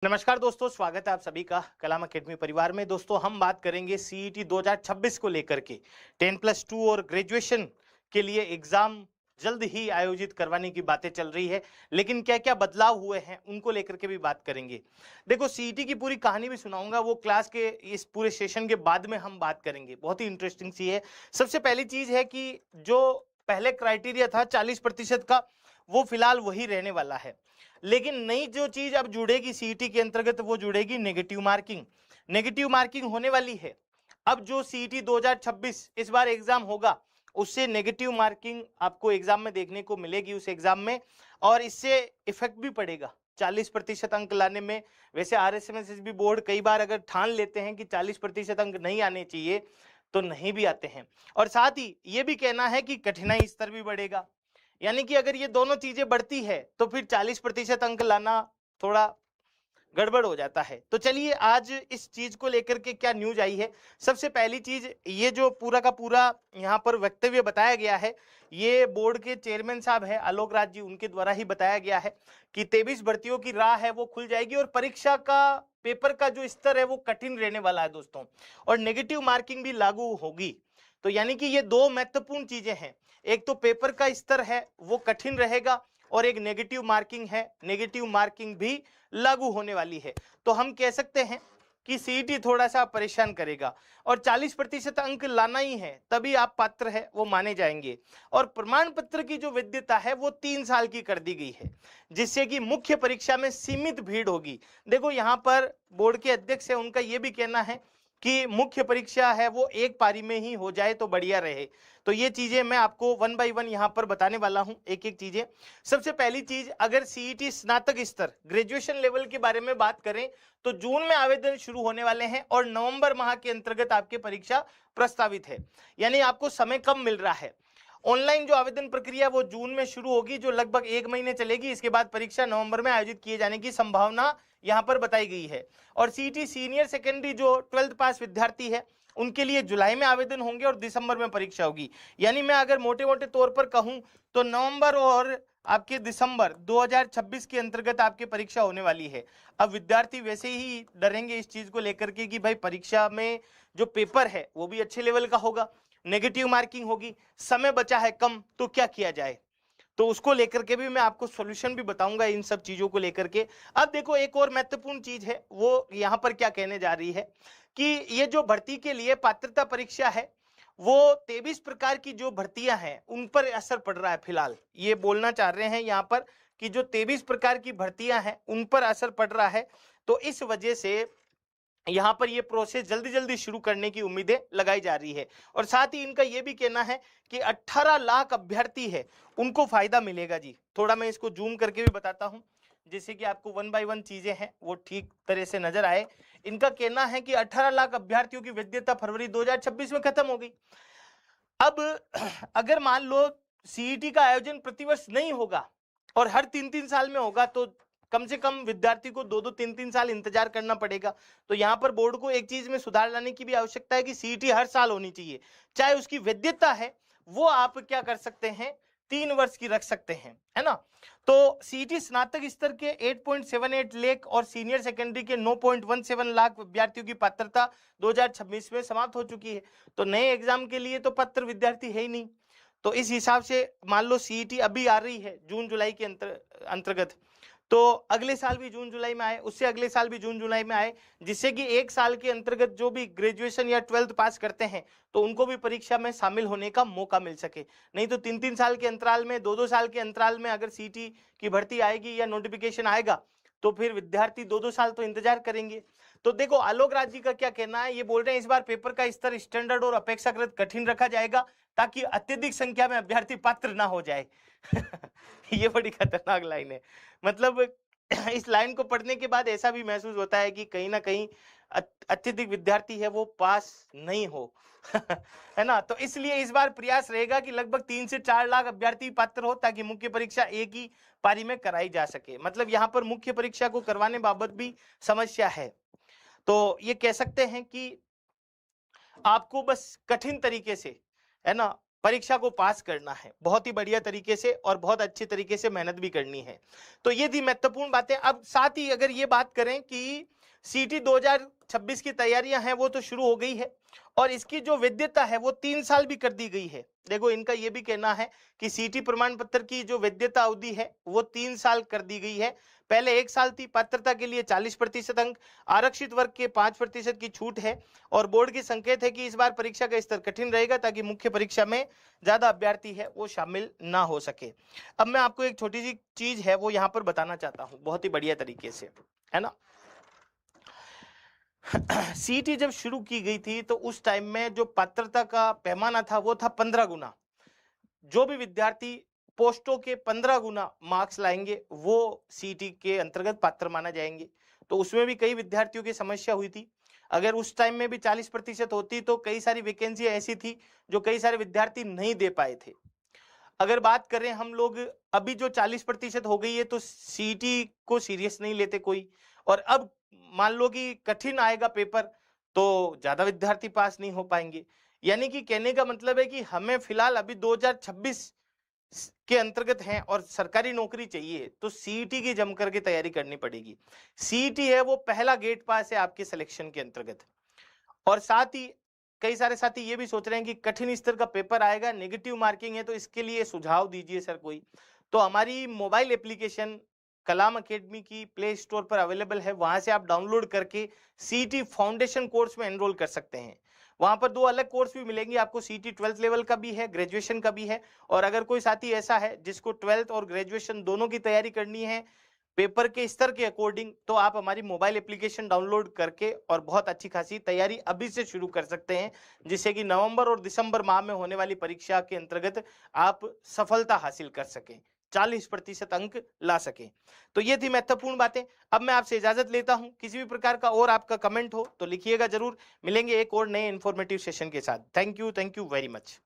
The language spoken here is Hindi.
नमस्कार दोस्तों, स्वागत है आप सभी का कलाम अकेडमी परिवार में। दोस्तों, हम बात करेंगे सीईटी 2026 को लेकर के। 10+2 और ग्रेजुएशन के लिए एग्जाम जल्द ही आयोजित करवाने की बातें चल रही है, लेकिन क्या क्या बदलाव हुए हैं उनको लेकर के भी बात करेंगे। देखो, सीईटी की पूरी कहानी भी सुनाऊंगा, वो क्लास के इस पूरे सेशन के बाद में हम बात करेंगे। बहुत ही इंटरेस्टिंग सी है। सबसे पहली चीज है कि जो पहले क्राइटेरिया था 40% का, वो फिलहाल वही रहने वाला है। लेकिन नई जो चीज अब जुड़ेगी सीईटी के अंतर्गत, वो जुड़ेगी नेगेटिव मार्किंग। नेगेटिव मार्किंग होने वाली है। अब जो सीईटी 2026 इस बार एग्जाम होगा, उससे नेगेटिव मार्किंग आपको एग्जाम में देखने को मिलेगी उस एग्जाम में, और इससे इफेक्ट भी पड़ेगा 40% अंक लाने में। वैसे आरएसएमएसएसबी बोर्ड कई बार अगर ठान लेते हैं कि 40% अंक नहीं आने चाहिए, तो नहीं भी आते हैं। और साथ ही ये भी कहना है कि कठिनाई स्तर भी बढ़ेगा। यानी कि अगर ये दोनों चीजें बढ़ती है तो फिर 40% अंक लाना थोड़ा गड़बड़ हो जाता है। तो चलिए, आज इस चीज को लेकर के क्या न्यूज आई है। सबसे पहली चीज, ये जो पूरा का पूरा यहाँ पर वक्तव्य बताया गया है, ये बोर्ड के चेयरमैन साहब है आलोक राज जी, उनके द्वारा ही बताया गया है कि 23 भर्तियों की राह है वो खुल जाएगी, और परीक्षा का पेपर का जो स्तर है वो कठिन रहने वाला है दोस्तों, और नेगेटिव मार्किंग भी लागू होगी। तो यानी कि ये दो महत्वपूर्ण चीजें हैं। एक तो पेपर का स्तर है वो कठिन रहेगा, और एक नेगेटिव मार्किंग है, नेगेटिव मार्किंग भी लागू होने वाली है। तो हम कह सकते हैं कि सीईटी थोड़ा सा परेशान करेगा, और 40% अंक लाना ही है तभी आप पात्र है वो माने जाएंगे। और प्रमाण पत्र की जो वैधता है वो 3 साल की कर दी गई है, जिससे कि मुख्य परीक्षा में सीमित भीड़ होगी। देखो, यहाँ पर बोर्ड के अध्यक्ष है, उनका यह भी कहना है कि मुख्य परीक्षा है वो एक पारी में ही हो जाए तो बढ़िया रहे। तो ये चीजें मैं आपको वन बाय वन यहाँ पर बताने वाला हूँ, एक एक चीजें। सबसे पहली चीज, अगर सीईटी स्नातक स्तर ग्रेजुएशन लेवल के बारे में बात करें, तो जून में आवेदन शुरू होने वाले हैं, और नवंबर माह के अंतर्गत आपकी परीक्षा प्रस्तावित है। यानी आपको समय कम मिल रहा है। ऑनलाइन जो आवेदन प्रक्रिया वो जून में शुरू होगी, जो लगभग 1 महीने चलेगी। इसके बाद परीक्षा नवंबर में आयोजित किए जाने की संभावना यहाँ पर बताई गई है। और सीईटी सीनियर सेकेंडरी जो 12th पास विद्यार्थी है, उनके लिए जुलाई में आवेदन होंगे और दिसंबर में परीक्षा होगी। यानी मैं अगर मोटे मोटे तौर पर कहूं, तो नवंबर और आपके दिसंबर 2026 के अंतर्गत आपकी परीक्षा होने वाली है। अब विद्यार्थी वैसे ही डरेंगे इस चीज को लेकर के कि भाई परीक्षा में जो पेपर है वो भी अच्छे लेवल का होगा, नेगेटिव मार्किंग होगी, समय बचा है कम, तो क्या किया जाए। तो उसको लेकर के भी मैं आपको सॉल्यूशन भी बताऊंगा इन सब चीजों को लेकर के। अब देखो, एक और महत्वपूर्ण चीज है, वो यहाँ पर क्या कहने जा रही है कि ये जो भर्ती के लिए पात्रता परीक्षा है, वो 23 प्रकार की जो भर्तियां हैं उन पर असर पड़ रहा है। फिलहाल ये बोलना चाह रहे हैं यहाँ पर कि जो 23 प्रकार की भर्तियां हैं उन पर असर पड़ रहा है। तो इस वजह से यहाँ पर ये प्रोसेस जल्दी जल्दी शुरू करने की उम्मीदें लगाई जा रही है। और साथ ही इनका ये भी कहना है कि 18 लाख अभ्यर्थी है उनको फायदा मिलेगा जी। थोड़ा मैं इसको जूम करके भी बताता हूँ, जिससे कि आपको वन बाय वन चीजें हैं वो ठीक तरह से नजर आए। इनका कहना है कि 18 लाख अभ्यर्थियों की वैधता फरवरी 2026 में खत्म हो गई। अब अगर मान लो सीईटी का आयोजन प्रतिवर्ष नहीं होगा और हर 3-3 साल में होगा, तो कम से कम विद्यार्थी को 2-2 3-3 साल इंतजार करना पड़ेगा। तो यहाँ पर बोर्ड को एक चीज में सुधार लाने की भी आवश्यकता है कि सीईटी हर साल होनी चाहिए। चाहे उसकी वैधता है वो आप क्या कर सकते हैं, 3 वर्ष की रख सकते हैं, है ना। तो सीईटी स्नातक स्तर के 8.78 लाख और सीनियर सेकेंडरी के 9.17 लाख विद्यार्थियों की पात्रता 2026 में समाप्त हो चुकी है। तो नए एग्जाम के लिए तो पात्र विद्यार्थी है ही नहीं। तो इस हिसाब से मान लो सीईटी अभी आ रही है जून जुलाई के अंतर्गत, तो अगले साल भी जून जुलाई में आए, उससे अगले साल भी जून जुलाई में आए, जिससे कि एक साल के अंतर्गत जो भी ग्रेजुएशन या 12th पास करते हैं तो उनको भी परीक्षा में शामिल होने का मौका मिल सके। नहीं तो 3-3 साल के अंतराल में, 2-2 साल के अंतराल में अगर सीईटी की भर्ती आएगी या नोटिफिकेशन आएगा, तो फिर विद्यार्थी 2-2 साल तो इंतजार करेंगे। तो देखो, आलोक राज जी का क्या कहना है, ये बोल रहे हैं इस बार पेपर का स्तर स्टैंडर्ड और अपेक्षाकृत कठिन रखा जाएगा, ताकि अत्यधिक संख्या में अभ्यर्थी पात्र ना हो जाए। ये बड़ी खतरनाक लाइन है। मतलब इस लाइन को पढ़ने के बाद ऐसा भी महसूस होता है कि कहीं ना कहीं अत्यधिक विद्यार्थी है वो पास नहीं हो। है ना। तो इसलिए इस बार प्रयास रहेगा कि लगभग 3 से 4 लाख अभ्यर्थी पात्र हो, ताकि मुख्य परीक्षा एक ही पारी में कराई जा सके। मतलब यहाँ पर मुख्य परीक्षा को करवाने बाबत भी समस्या है। तो ये कह सकते हैं कि आपको बस कठिन तरीके से, है ना, परीक्षा को पास करना है बहुत ही बढ़िया तरीके से और बहुत अच्छे तरीके से मेहनत भी करनी है। तो ये थी महत्वपूर्ण बातें। अब साथ ही अगर ये बात करें कि सीटी 2026 की तैयारियां हैं वो तो शुरू हो गई है और इसकी जो वैधता है वो 3 साल भी कर दी गई है। देखो इनका ये भी कहना है कि सीटी प्रमाण पत्र की जो वैधता अवधि है वो 3 साल कर दी गई है। पहले 1 साल थी। पात्रता के लिए 40% अंक, आरक्षित वर्ग के 5% की छूट है और बोर्ड की संकेत है कि इस बार परीक्षा का स्तर कठिन रहेगा ताकि मुख्य परीक्षा में ज्यादा अभ्यर्थी है वो शामिल ना हो सके। अब मैं आपको एक छोटी सी चीज है वो यहाँ पर बताना चाहता हूँ बहुत ही बढ़िया तरीके से, है ना। सीटी जब शुरू की गई थी तो उस टाइम में जो पात्रता का पैमाना था वो था 15 गुना। जो भी विद्यार्थी पोस्टों के 15 गुना मार्क्स लाएंगे वो सीटी के अंतर्गत पात्र माना जाएंगे। तो उसमें भी कई विद्यार्थियों की समस्या हुई थी। अगर उस टाइम में भी 40% होती तो कई सारी वैकेंसी ऐसी थी जो कई सारे विद्यार्थी नहीं दे पाए थे। अगर बात करें हम लोग अभी जो 40% हो गई है तो सीटी को सीरियस नहीं लेते कोई। और अब मान लो कि कठिन आएगा पेपर तो ज्यादा विद्यार्थी पास नहीं हो पाएंगे। यानी कि कहने का मतलब है कि हमें फिलहाल अभी 2026 के अंतर्गत हैं और सरकारी नौकरी चाहिए तो सीईटी की जम करके तैयारी करनी पड़ेगी। सीईटी है वो पहला गेट पास है आपके सिलेक्शन के अंतर्गत। और साथ ही कई सारे साथी ये भी सोच रहे हैं कि कठिन स्तर का पेपर आएगा, नेगेटिव मार्किंग है, तो इसके लिए सुझाव दीजिए सर कोई। तो हमारी मोबाइल एप्लीकेशन कलाम एकेडमी की प्ले स्टोर पर अवेलेबल है, वहां से आप डाउनलोड करके सीटी फाउंडेशन कोर्स में एनरोल कर सकते हैं। वहां पर 2 अलग कोर्स भी मिलेंगे आपको, सीटी 12th लेवल का भी है, ग्रेजुएशन का भी है। और अगर कोई साथी ऐसा है जिसको 12th और ग्रेजुएशन दोनों की तैयारी करनी है पेपर के स्तर के अकॉर्डिंग, तो आप हमारी मोबाइल एप्लीकेशन डाउनलोड करके और बहुत अच्छी खासी तैयारी अभी से शुरू कर सकते हैं, जिससे कि नवंबर और दिसंबर माह में होने वाली परीक्षा के अंतर्गत आप सफलता हासिल कर सकें, 40% अंक ला सकें। तो ये थी महत्वपूर्ण बातें। अब मैं आपसे इजाजत लेता हूं। किसी भी प्रकार का और आपका कमेंट हो तो लिखिएगा जरूर। मिलेंगे एक और नए इंफॉर्मेटिव सेशन के साथ। Thank you very much.